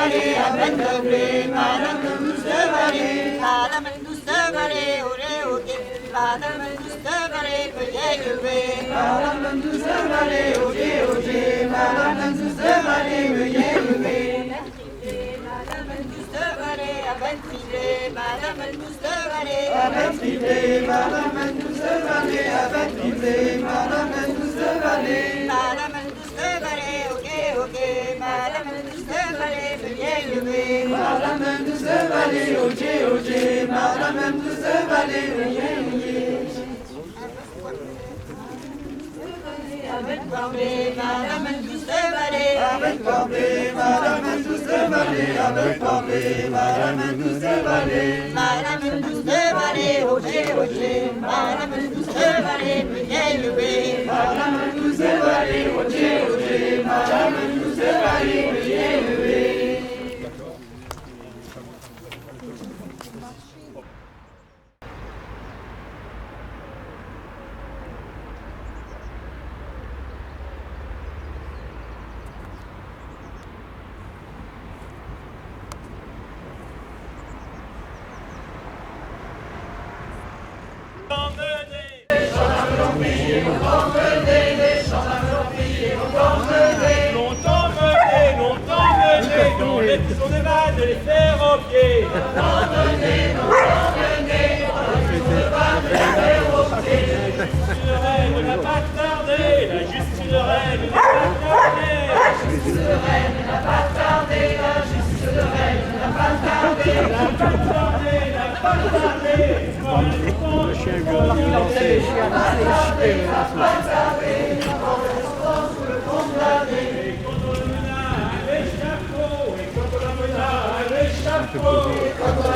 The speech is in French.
vallée, à peine peuplée, madame le douce de vallée, madame le douce de vallée, olé, olé, madame le douce de vallée, veuillez lever, madame le douce de vallée, olé, olé, madame le douce de vallée, veuillez lever. Madame le douce de vallée, à peine filée, madame le douce de vallée, à peine filée, madame le douce de vallée, à peine filée, madame le douce de vallée, madame le douce de vallée, ok, ok, madame le douce de vallée, veuillez lever, madame le douce de vallée, ok, ok, madame le douce de vallée, veuillez lever. Avec Morbihan, madame le douce de vallée, avec Morbihan, madame le douce de vallée, avec Morbihan, madame le douce de vallée, madame le douce de vallée, roger, roger, madame le douce de vallée, veuillez lever, madame le douce de vallée, roger, roger, madame le douce de vallée, veuillez lever. Les pisons de vannes, les ferropiers. Longtemps mené, la justice de reine n'a pas tardé, la justice de reine n'a pas tardé. La justice de reine n'a pas tardé, la justice de reine n'a pas tardé, n'a pas tardé, n'a pas tardé. Le chien vient de lancer. n'a pas tardé, sous le condamné. Et contre le menace, l'échafaud, et contre la menace, l'échafaud.